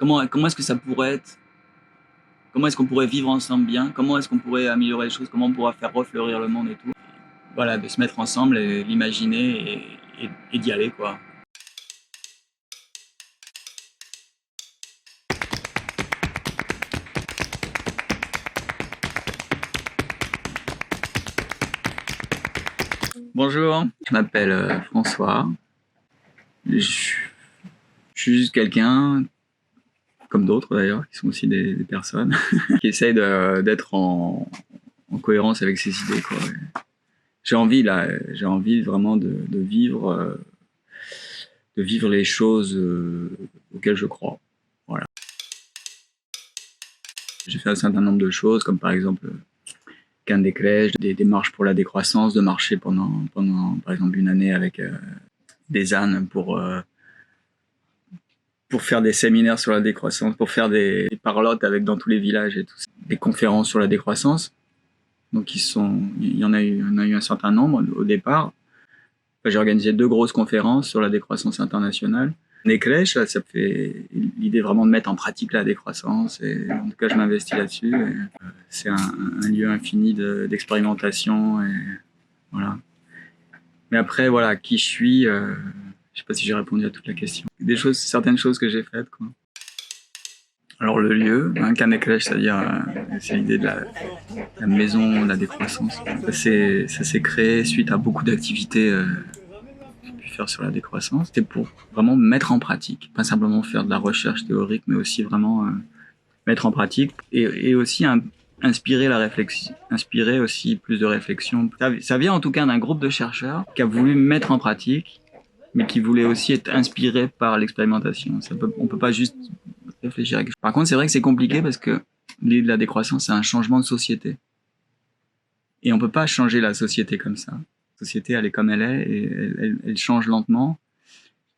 Comment est-ce que ça pourrait être? Comment est-ce qu'on pourrait vivre ensemble bien? Comment est-ce qu'on pourrait améliorer les choses? Comment on pourra faire refleurir le monde et tout? Voilà, de se mettre ensemble et l'imaginer et d'y aller, quoi. Bonjour, je m'appelle François. Je suis juste quelqu'un, comme d'autres d'ailleurs, qui sont aussi des personnes, qui essayent d'être en cohérence avec ses idées, quoi. J'ai envie vraiment de vivre les choses auxquelles je crois. Voilà. J'ai fait un certain nombre de choses, comme par exemple Cannes des Crèches, des démarches pour la décroissance, de marcher pendant par exemple une année avec des ânes pour faire des séminaires sur la décroissance, pour faire des parlottes avec dans tous les villages et tout ça. Des conférences sur la décroissance. Donc il y en a eu un certain nombre au départ. J'ai organisé 2 grosses conférences sur la décroissance internationale. Les crèches, là, ça fait l'idée vraiment de mettre en pratique la décroissance. Et en tout cas, je m'investis là-dessus. C'est un lieu infini d'expérimentation. Et voilà. Mais après, voilà, qui je suis, je sais pas si j'ai répondu à toute la question. Certaines choses que j'ai faites, quoi. Alors le lieu, Cannes des Crèches, c'est-à-dire c'est l'idée de la maison de la décroissance. Ça s'est créé suite à beaucoup d'activités que j'ai pu faire sur la décroissance. C'était pour vraiment mettre en pratique, pas simplement faire de la recherche théorique, mais aussi vraiment mettre en pratique et aussi inspirer la réflexion, inspirer aussi plus de réflexion. Ça vient en tout cas d'un groupe de chercheurs qui a voulu mettre en pratique, mais qui voulait aussi être inspiré par l'expérimentation. On peut pas juste réfléchir à quelque chose. Par contre, c'est vrai que c'est compliqué parce que l'idée de la décroissance, c'est un changement de société. Et on peut pas changer la société comme ça. La société, elle est comme elle est et elle change lentement.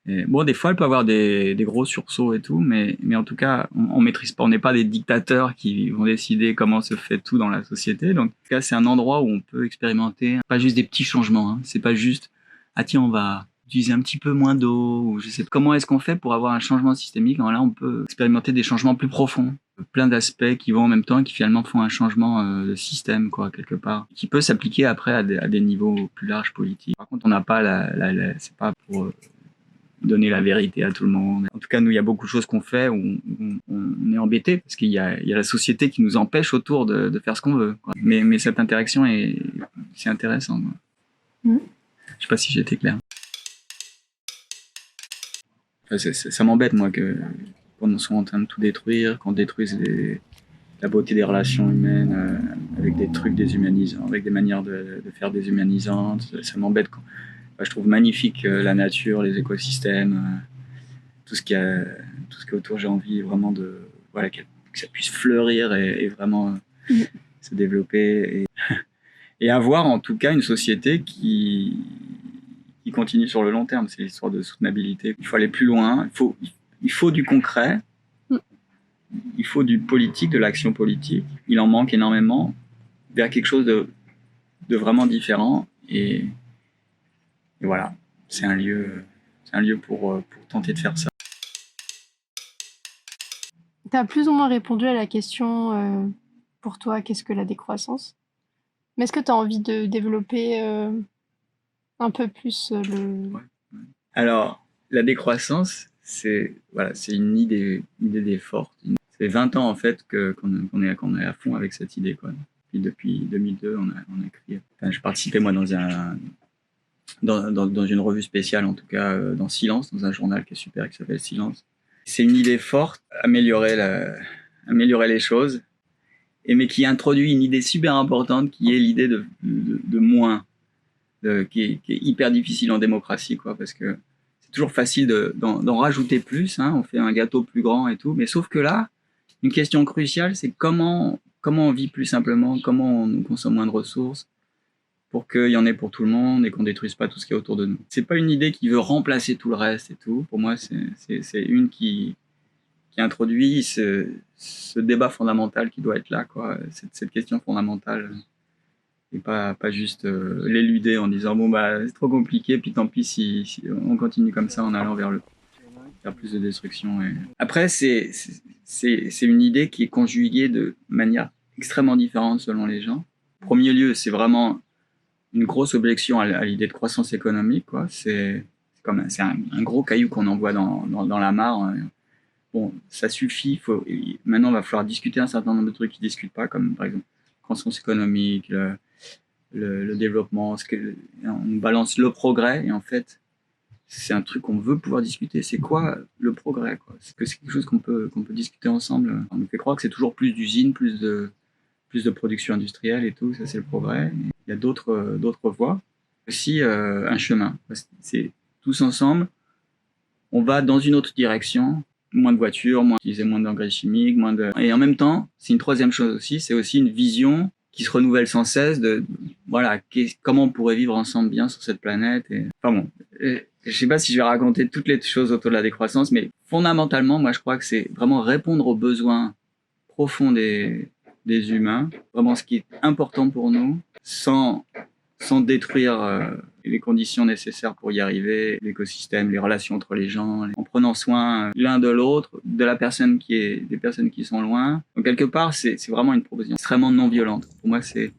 Et bon, des fois, elle peut avoir des gros sursauts et tout, mais en tout cas, on maîtrise pas. On n'est pas des dictateurs qui vont décider comment se fait tout dans la société. Donc, en tout cas, c'est un endroit où on peut expérimenter, pas juste des petits changements. Hein. C'est pas juste, ah tiens, on va utiliser un petit peu moins d'eau, ou je sais pas. Comment est-ce qu'on fait pour avoir un changement systémique? Alors là, on peut expérimenter des changements plus profonds. Plein d'aspects qui vont en même temps et qui finalement font un changement de système, quoi, quelque part, qui peut s'appliquer après à des niveaux plus larges politiques. Par contre, on n'a pas c'est pas pour donner la vérité à tout le monde. En tout cas, nous, il y a beaucoup de choses qu'on fait où on est embêté parce qu'il y a la société qui nous empêche autour de faire ce qu'on veut, quoi. Mais cette interaction c'est intéressant, quoi. Je sais pas si j'ai été clair. Enfin, ça m'embête, moi, qu'on soit en train de tout détruire, qu'on détruise la beauté des relations humaines avec des trucs déshumanisants, avec des manières de faire déshumanisantes. Ça m'embête, quoi. Enfin, je trouve magnifique la nature, les écosystèmes, tout ce qui est autour. J'ai envie vraiment voilà, que ça puisse fleurir et vraiment se développer et avoir en tout cas une société qui continue sur le long terme. C'est l'histoire de soutenabilité. Il faut aller plus loin. Il faut du concret. Il faut du politique, de l'action politique. Il en manque énormément vers quelque chose de vraiment différent. Et voilà, c'est un lieu pour tenter de faire ça. Tu as plus ou moins répondu à la question pour toi, qu'est-ce que la décroissance? Mais est-ce que tu as envie de développer un peu plus Ouais. Alors, la décroissance, c'est une idée forte. Ça fait 20 ans en fait qu'on est à fond avec cette idée, quoi. Puis depuis 2002, on a créé. Enfin, je participais moi dans une revue spéciale, en tout cas dans Silence, dans un journal qui est super, qui s'appelle Silence. C'est une idée forte, améliorer les choses, mais qui introduit une idée super importante qui est l'idée de moins, qui est hyper difficile en démocratie, quoi, parce que c'est toujours facile d'en rajouter plus, hein, on fait un gâteau plus grand et tout, mais sauf que là, une question cruciale, c'est comment on vit plus simplement, comment on consomme moins de ressources, pour qu'il y en ait pour tout le monde et qu'on détruise pas tout ce qui est autour de nous. C'est pas une idée qui veut remplacer tout le reste et tout. Pour moi, c'est une qui introduit ce débat fondamental qui doit être là, quoi. Cette question fondamentale. Et pas juste l'éluder en disant bon bah c'est trop compliqué, puis tant pis si on continue comme ça en allant vers le faire plus de destruction. Après, c'est une idée qui est conjuguée de manière extrêmement différente selon les gens. En premier lieu, c'est vraiment une grosse objection à l'idée de croissance économique, quoi. C'est un gros caillou qu'on envoie dans la mare. Bon, ça suffit. Maintenant, il va falloir discuter un certain nombre de trucs qui ne discutent pas, comme par exemple croissance économique, le développement. On balance le progrès, et en fait, c'est un truc qu'on veut pouvoir discuter. C'est quoi le progrès, quoi? C'est quelque chose qu'on peut discuter ensemble. On nous fait croire que c'est toujours plus d'usines, plus de production industrielle et tout. Ça, c'est le progrès. Il y a d'autres voies. Aussi, un chemin. C'est tous ensemble, on va dans une autre direction. Moins de voitures, utiliser moins d'engrais chimiques, Et en même temps, c'est une troisième chose aussi, c'est aussi une vision qui se renouvelle sans cesse de, voilà, comment on pourrait vivre ensemble bien sur cette planète. Enfin bon, je sais pas si je vais raconter toutes les choses autour de la décroissance, mais fondamentalement, moi, je crois que c'est vraiment répondre aux besoins profonds des humains, vraiment ce qui est important pour nous, sans détruire les conditions nécessaires pour y arriver, l'écosystème, les relations entre les gens, en prenant soin l'un de l'autre, des personnes qui sont loin. Donc quelque part, c'est vraiment une proposition extrêmement non violente. Pour moi, c'est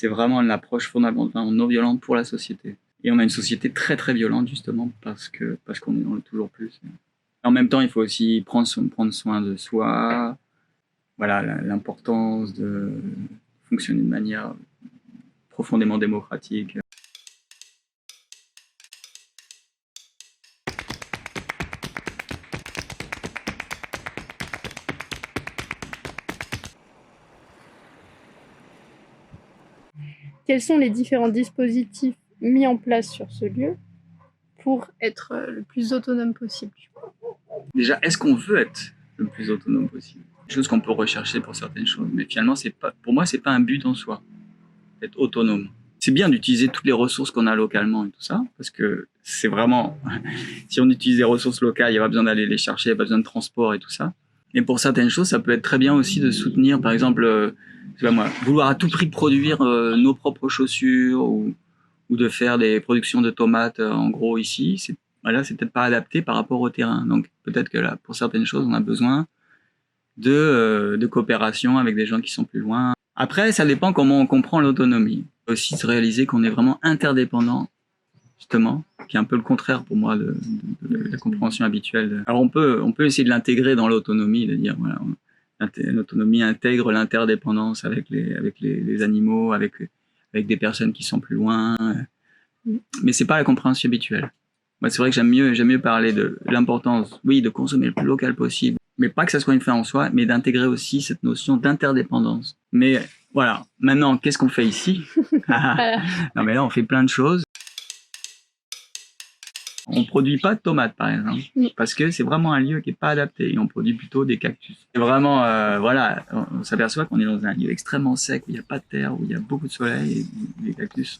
vraiment une approche fondamentalement non violente pour la société. Et on a une société très très violente justement parce qu'on est dans le toujours plus. En même temps, il faut aussi prendre soin de soi. Voilà, l'importance de fonctionner de manière profondément démocratique. Quels sont les différents dispositifs mis en place sur ce lieu pour être le plus autonome possible? Déjà, est-ce qu'on veut être le plus autonome possible? Chose qu'on peut rechercher pour certaines choses, mais finalement, pour moi, c'est pas un but en soi, d'être autonome. C'est bien d'utiliser toutes les ressources qu'on a localement et tout ça, parce que c'est vraiment, si on utilise des ressources locales, il n'y a pas besoin d'aller les chercher, il n'y a pas besoin de transport et tout ça. Et pour certaines choses, ça peut être très bien aussi de soutenir, par exemple, je sais pas moi, vouloir à tout prix produire nos propres chaussures ou de faire des productions de tomates en gros ici. C'est peut-être pas adapté par rapport au terrain. Donc peut-être que là, pour certaines choses, on a besoin de coopération avec des gens qui sont plus loin. Après, ça dépend comment on comprend l'autonomie. Aussi se réaliser qu'on est vraiment interdépendant, justement, qui est un peu le contraire pour moi de la compréhension habituelle. Alors on peut essayer de l'intégrer dans l'autonomie, de dire voilà, l'autonomie intègre l'interdépendance avec les animaux, avec des personnes qui sont plus loin, mais c'est pas la compréhension habituelle. Moi, c'est vrai que j'aime mieux parler de l'importance, oui, de consommer le plus local possible, mais pas que ça soit une fin en soi, mais d'intégrer aussi cette notion d'interdépendance. Mais voilà, maintenant, qu'est-ce qu'on fait ici? Non, mais là, on fait plein de choses. On produit pas de tomates, par exemple, parce que c'est vraiment un lieu qui est pas adapté. Et on produit plutôt des cactus. C'est vraiment, voilà, on s'aperçoit qu'on est dans un lieu extrêmement sec, où il n'y a pas de terre, où il y a beaucoup de soleil, et les cactus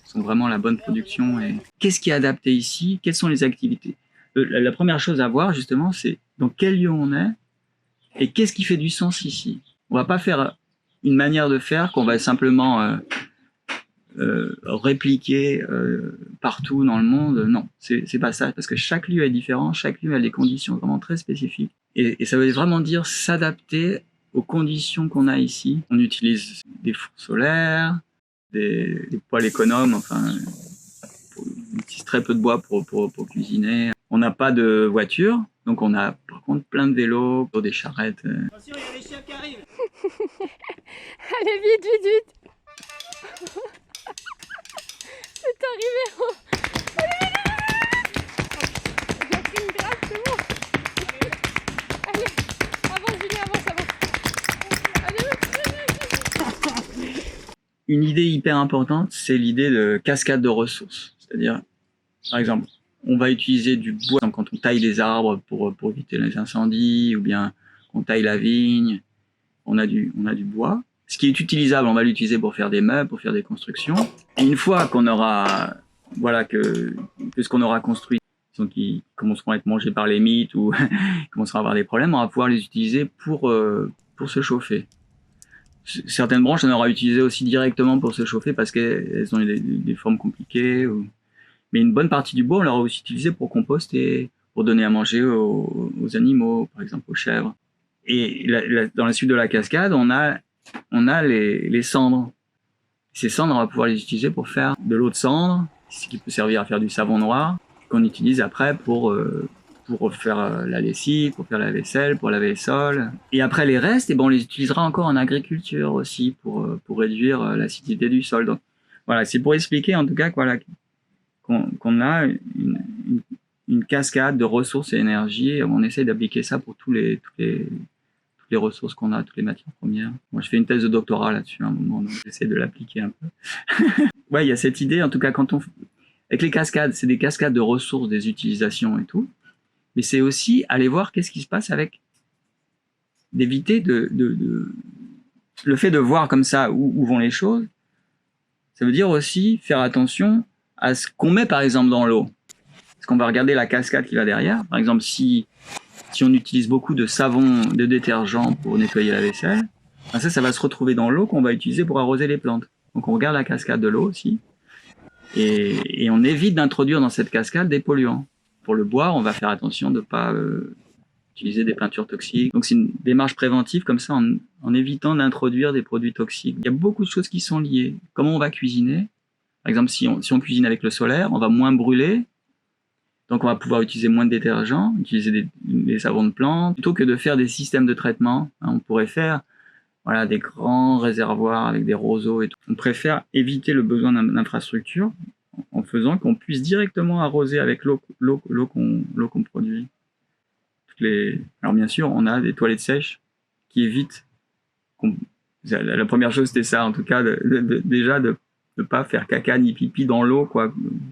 sont vraiment la bonne production. Et qu'est-ce qui est adapté ici? Quelles sont les activités? La première chose à voir, justement, c'est dans quel lieu on est et qu'est-ce qui fait du sens ici. On va pas faire une manière de faire qu'on va simplement répliquer partout dans le monde. Non, c'est pas ça, parce que chaque lieu est différent, chaque lieu a des conditions vraiment très spécifiques. Et ça veut vraiment dire s'adapter aux conditions qu'on a ici. On utilise des fours solaires, des poêles économes, enfin, on utilise très peu de bois pour cuisiner. On n'a pas de voiture, donc on a par contre plein de vélos, des charrettes. Attention, il y a les chiens qui arrivent. Allez, vite, vite, vite. C'est arrivé. Allez, j'ai pris une grappe, c'est bon. Allez, avance, Julien, avance. Allez. Une idée hyper importante, c'est l'idée de cascade de ressources. C'est-à-dire, par exemple, on va utiliser du bois quand on taille des arbres pour éviter les incendies, ou bien on taille la vigne, on a du bois. Ce qui est utilisable, on va l'utiliser pour faire des meubles, pour faire des constructions. Et une fois qu'on aura, voilà, que ce qu'on aura construit, qui commenceront à être mangés par les mites ou commenceront à avoir des problèmes, on va pouvoir les utiliser pour se chauffer. Certaines branches, on aura utilisé aussi directement pour se chauffer parce qu'elles ont des formes compliquées. Mais une bonne partie du bois, on l'aura aussi utilisé pour composter pour donner à manger aux animaux, par exemple aux chèvres. Et dans la suite de la cascade, on a les cendres. Ces cendres, on va pouvoir les utiliser pour faire de l'eau de cendre, ce qui peut servir à faire du savon noir, qu'on utilise après pour faire la lessive, pour faire la vaisselle, pour laver les sols. Et après les restes, on les utilisera encore en agriculture aussi pour réduire l'acidité du sol. Donc voilà, c'est pour expliquer en tout cas qu'on a une cascade de ressources et énergie. On essaie d'appliquer ça pour toutes les ressources qu'on a, toutes les matières premières. Moi, je fais une thèse de doctorat là-dessus à un moment, donc j'essaie de l'appliquer un peu. Ouais, il y a cette idée, en tout cas, avec les cascades, c'est des cascades de ressources, des utilisations et tout. Mais c'est aussi aller voir qu'est-ce qui se passe d'éviter le fait de voir comme ça où vont les choses. Ça veut dire aussi faire attention à ce qu'on met, par exemple, dans l'eau. Parce qu'on va regarder la cascade qui va derrière. Par exemple, si on utilise beaucoup de savon, de détergent pour nettoyer la vaisselle, ça va se retrouver dans l'eau qu'on va utiliser pour arroser les plantes. Donc on regarde la cascade de l'eau aussi. Et on évite d'introduire dans cette cascade des polluants. Pour le boire, on va faire attention de ne pas utiliser des peintures toxiques. Donc c'est une démarche préventive comme ça, en évitant d'introduire des produits toxiques. Il y a beaucoup de choses qui sont liées. Comment on va cuisiner? Par exemple, si on cuisine avec le solaire, on va moins brûler. Donc on va pouvoir utiliser moins de détergents, utiliser des savons de plantes, plutôt que de faire des systèmes de traitement. On pourrait faire des grands réservoirs avec des roseaux et tout. On préfère éviter le besoin d'infrastructures en faisant qu'on puisse directement arroser avec l'eau qu'on produit. Alors bien sûr, on a des toilettes sèches qui évitent. La première chose, c'était ça, en tout cas, déjà de ne pas faire caca ni pipi dans l'eau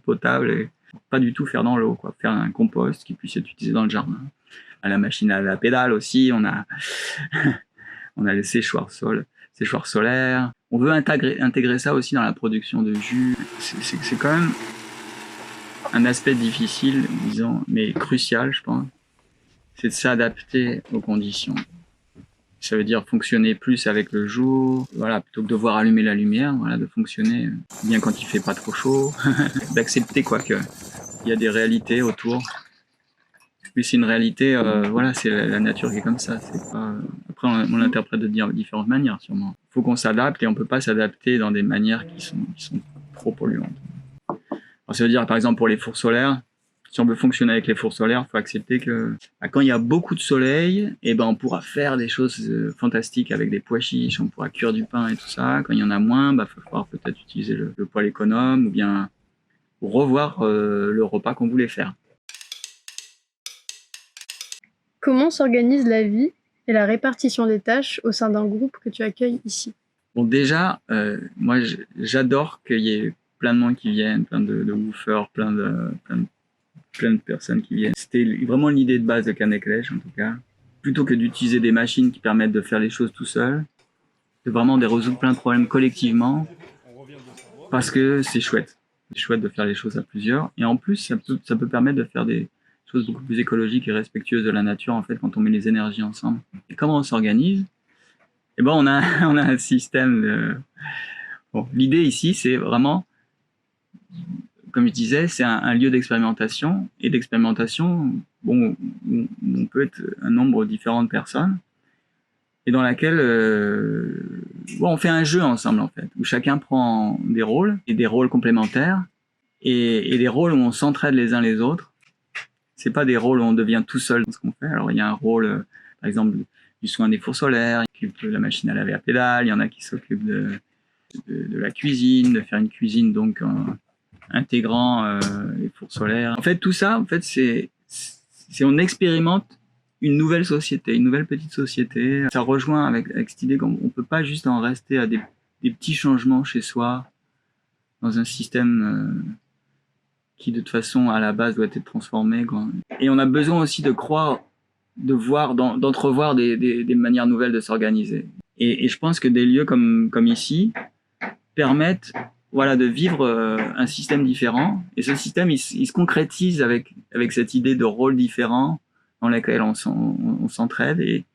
potable. Et pas du tout faire dans l'eau, faire un compost qui puisse être utilisé dans le jardin. À la machine à la pédale aussi, on a les séchoirs solaires. On veut intégrer ça aussi dans la production de jus. C'est quand même un aspect difficile, disons, mais crucial, je pense. C'est de s'adapter aux conditions. Ça veut dire fonctionner plus avec le jour, plutôt que de voir allumer la lumière, de fonctionner bien quand il fait pas trop chaud, d'accepter qu'il y a des réalités autour. Mais c'est une réalité, c'est la nature qui est comme ça. C'est pas. Après, on l'interprète de différentes manières, sûrement. Il faut qu'on s'adapte et on peut pas s'adapter dans des manières qui sont trop polluantes. Alors, ça veut dire, par exemple, pour les fours solaires, si on veut fonctionner avec les fours solaires, il faut accepter que quand il y a beaucoup de soleil, on pourra faire des choses fantastiques avec des pois chiches, on pourra cuire du pain et tout ça. Quand il y en a moins, il va falloir peut-être utiliser le poêle économe ou bien revoir le repas qu'on voulait faire. Comment s'organise la vie et la répartition des tâches au sein d'un groupe que tu accueilles ici? Bon, déjà, moi, j'adore qu'il y ait plein de monde qui viennent, plein de woofers, plein de personnes qui viennent. C'était vraiment l'idée de base de Cannes-Clèche, en tout cas. Plutôt que d'utiliser des machines qui permettent de faire les choses tout seul, c'est vraiment de résoudre plein de problèmes collectivement, parce que c'est chouette. C'est chouette de faire les choses à plusieurs. Et en plus, ça peut permettre de faire des choses beaucoup plus écologiques et respectueuses de la nature, en fait, quand on met les énergies ensemble. Et comment on s'organise? On a un système de... Bon, l'idée ici, c'est vraiment, comme je disais, c'est un lieu d'expérimentation. Et d'expérimentation, où on peut être un nombre différent de personnes. Et dans laquelle on fait un jeu ensemble, en fait, où chacun prend des rôles, et des rôles complémentaires, et des rôles où on s'entraide les uns les autres. C'est pas des rôles où on devient tout seul dans ce qu'on fait. Alors il y a un rôle, par exemple, du soin des fours solaires, qui s'occupe de la machine à laver à pédale, il y en a qui s'occupent de la cuisine, de faire une cuisine donc intégrant les fours solaires. En fait, tout ça, c'est on expérimente une nouvelle société, une nouvelle petite société. Ça rejoint avec cette idée qu'on ne peut pas juste en rester à des petits changements chez soi, dans un système qui de toute façon à la base doit être transformé. Et on a besoin aussi de croire, d'entrevoir des manières nouvelles de s'organiser. Et je pense que des lieux comme ici permettent de vivre un système différent. Et ce système, il se concrétise avec cette idée de rôle différent dans lequel on s'entraide. Et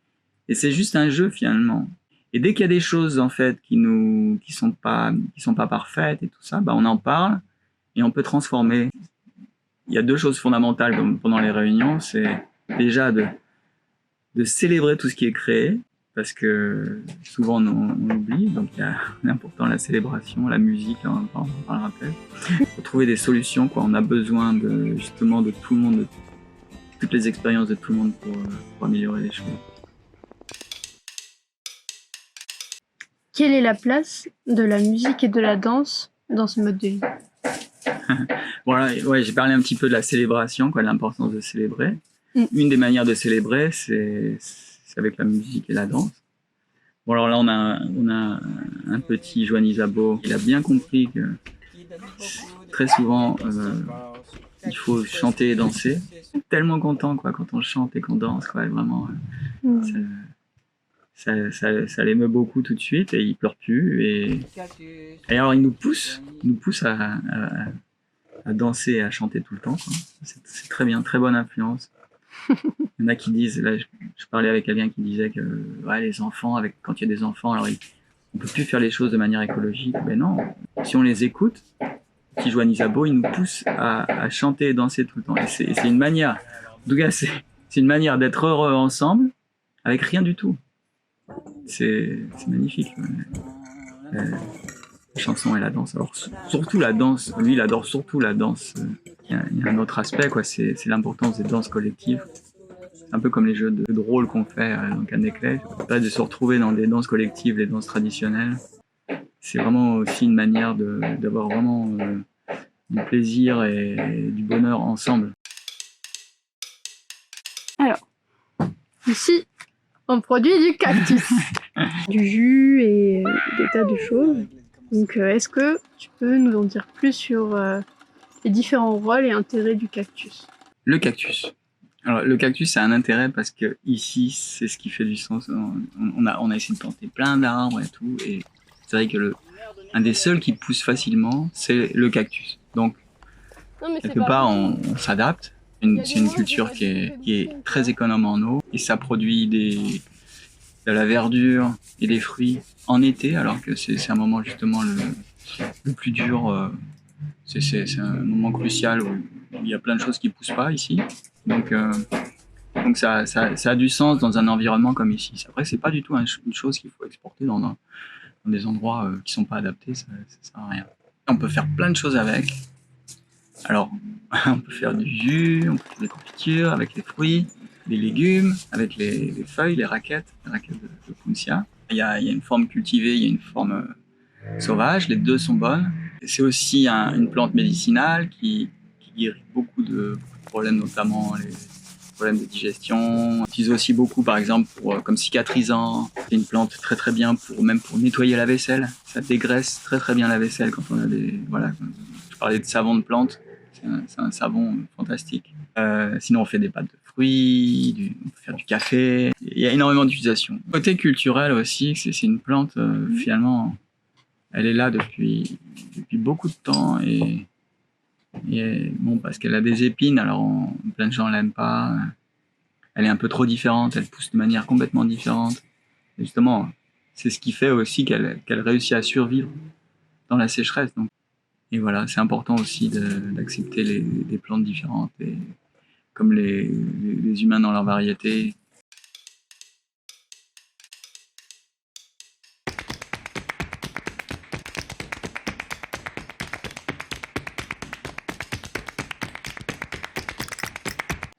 c'est juste un jeu finalement. Et dès qu'il y a des choses en fait qui sont pas parfaites et tout ça, on en parle et on peut transformer. il y a deux choses fondamentales pendant les réunions. C'est déjà de célébrer tout ce qui est créé, parce que souvent on oublie, donc il est important la célébration, la musique, là, on le rappelle. Faut trouver des solutions, quoi. On a besoin justement de tout le monde, de toutes les expériences de tout le monde pour améliorer les choses. Quelle est la place de la musique et de la danse dans ce mode de vie? Voilà, ouais, j'ai parlé un petit peu de la célébration, quoi, de l'importance de célébrer. Une des manières de célébrer, c'est avec la musique et la danse. Bon, alors là, on a un petit Joan Isabeau. Il a bien compris que très souvent, il faut chanter et danser. Tellement content, quoi, quand on chante et qu'on danse, quoi, vraiment. Ça l'émeut beaucoup tout de suite et il pleure plus. Et alors, il nous pousse à danser et à chanter tout le temps, quoi. C'est très bien, très bonne influence. Il y en a qui disent, là je parlais avec quelqu'un qui disait que ouais, les enfants, quand il y a des enfants, alors on peut plus faire les choses de manière écologique. Mais non, si on les écoute, petit Joan Isabeau, il nous pousse à chanter et danser tout le temps. Et c'est une manière, en tout cas c'est une manière d'être heureux ensemble avec rien du tout. C'est magnifique. La chanson et la danse. Alors surtout la danse, lui il adore surtout la danse. Il y a un autre aspect, quoi, c'est l'importance des danses collectives. Un peu comme les jeux de rôle qu'on fait dans Cannes-des-Clés. De se retrouver dans des danses collectives, les danses traditionnelles, c'est vraiment aussi une manière d'avoir vraiment du plaisir et du bonheur ensemble. Alors, ici, on produit du cactus, du jus et des tas de choses. Donc, est-ce que tu peux nous en dire plus sur les différents rôles et intérêts du cactus? Le cactus. Alors, le cactus, a un intérêt parce que ici, c'est ce qui fait du sens. On a essayé de planter plein d'arbres et tout, et c'est vrai que un des seuls qui pousse facilement, c'est le cactus. Donc, quelque part, on s'adapte. C'est une culture qui est très économe en eau, et ça produit de la verdure et des fruits en été, alors que c'est un moment justement le plus dur. C'est un moment crucial où il y a plein de choses qui poussent pas ici. Donc ça a du sens dans un environnement comme ici. Après, c'est pas du tout une chose qu'il faut exporter dans des endroits qui sont pas adaptés, ça sert à rien. On peut faire plein de choses avec. Alors, on peut faire du jus, on peut faire des confitures avec les fruits, des légumes, avec les feuilles, les raquettes de Poncia. Il y a une forme cultivée, il y a une forme sauvage, les deux sont bonnes. C'est aussi une plante médicinale qui guérit beaucoup de problèmes, notamment les problèmes de digestion. On utilise aussi beaucoup, par exemple, comme cicatrisant. C'est une plante très très bien même pour nettoyer la vaisselle. Ça dégraisse très très bien la vaisselle quand on a voilà. Je parlais de savon de plante. C'est un savon fantastique. Sinon, on fait des pâtes de fruits, on peut faire du café. Il y a énormément d'utilisation. Côté culturel aussi, c'est une plante finalement. Elle est là depuis beaucoup de temps et bon, parce qu'elle a des épines, alors plein de gens l'aiment pas. Elle est un peu trop différente, elle pousse de manière complètement différente. Et justement, c'est ce qui fait aussi qu'elle réussit à survivre dans la sécheresse. Donc. Et voilà, c'est important aussi d'accepter les plantes différentes, et comme les humains dans leur variété.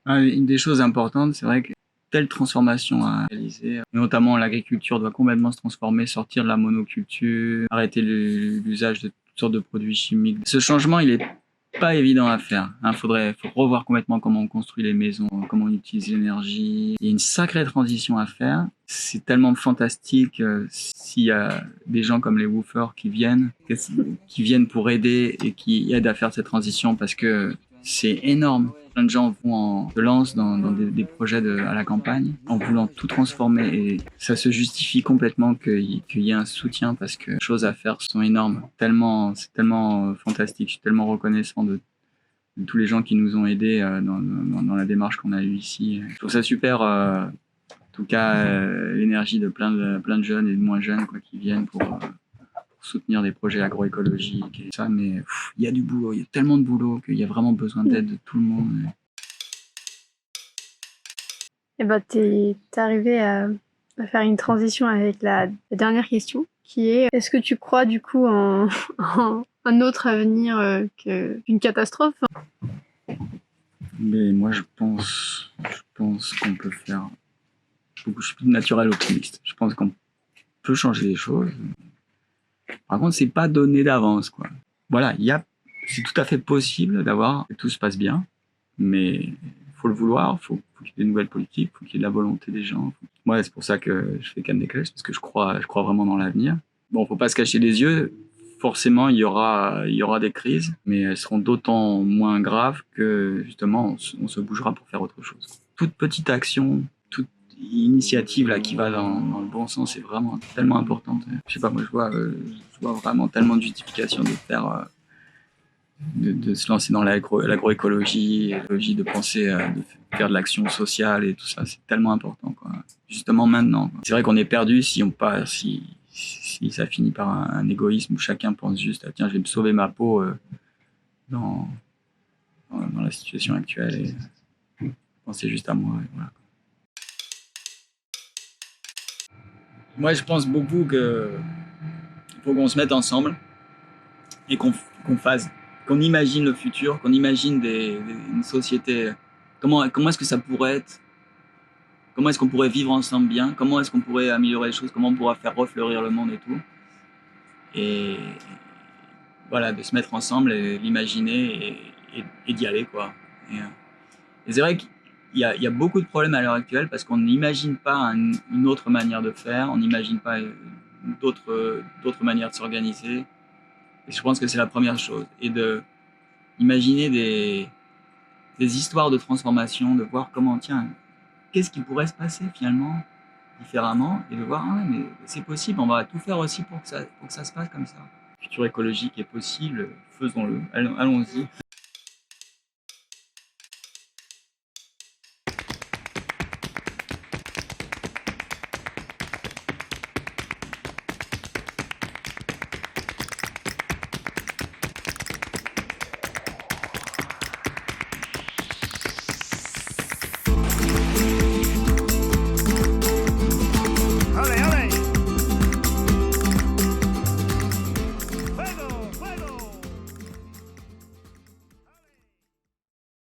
Une des choses importantes, c'est vrai que telle transformation à réaliser, notamment l'agriculture doit complètement se transformer, sortir de la monoculture, arrêter l'usage de toutes sortes de produits chimiques. Ce changement, il est pas évident à faire. Faut revoir complètement comment on construit les maisons, comment on utilise l'énergie. Il y a une sacrée transition à faire. C'est tellement fantastique s'il y a des gens comme les woofers qui viennent pour aider et qui aident à faire cette transition, parce que c'est énorme. Plein de gens se lancent dans des projets à la campagne en voulant tout transformer, et ça se justifie complètement qu'il y ait un soutien, parce que les choses à faire sont énormes. C'est tellement fantastique. Je suis tellement reconnaissant de tous les gens qui nous ont aidés dans la démarche qu'on a eue ici. Je trouve ça super, en tout cas, l'énergie de plein de jeunes et de moins jeunes, quoi, qui viennent pour pour soutenir des projets agroécologiques et ça, mais il y a du boulot, il y a tellement de boulot qu'il y a vraiment besoin d'aide de tout le monde. Et bah, t'es arrivé à faire une transition avec la dernière question, qui est est-ce que tu crois du coup en un autre avenir qu'une catastrophe? Mais moi, je pense qu'on peut faire beaucoup. Je suis naturel optimiste. Je pense qu'on peut changer les choses. Par contre, c'est pas donné d'avance, quoi. Voilà, c'est tout à fait possible d'avoir que tout se passe bien, mais il faut le vouloir, faut qu'il y ait des nouvelles politiques, faut qu'il y ait de la volonté des gens. Moi, c'est pour ça que je fais Cannes des Clèches, parce que je crois vraiment dans l'avenir. Bon, faut pas se cacher les yeux. Forcément, il y aura des crises, mais elles seront d'autant moins graves que justement, on se bougera pour faire autre chose. Toute petite action, toute initiative là qui va dans le bon sens est vraiment tellement importante. Je sais pas, moi je vois vraiment tellement de justification de faire, de se lancer dans l'agroécologie, de penser de faire de l'action sociale et tout ça, c'est tellement important, quoi. Justement maintenant, quoi. C'est vrai qu'on est perdu si ça finit par un égoïsme où chacun pense juste tiens, je vais me sauver ma peau dans la situation actuelle et penser juste à moi. Et voilà. Moi, je pense beaucoup qu'il faut qu'on se mette ensemble et qu'on imagine le futur, qu'on imagine une société. Comment est-ce que ça pourrait être? Comment est-ce qu'on pourrait vivre ensemble bien? Comment est-ce qu'on pourrait améliorer les choses? Comment on pourra faire refleurir le monde et tout? Et voilà, de se mettre ensemble et l'imaginer et d'y aller, quoi. Et c'est vrai qu'il y a beaucoup de problèmes à l'heure actuelle parce qu'on n'imagine pas une autre manière de faire, on n'imagine pas d'autres manières de s'organiser. Et je pense que c'est la première chose. Et imaginer des histoires de transformation, de voir comment, tiens, qu'est-ce qui pourrait se passer finalement différemment et de voir, ah ouais, mais c'est possible, on va tout faire aussi pour que ça se passe comme ça. Le futur écologique est possible, faisons-le, allons-y.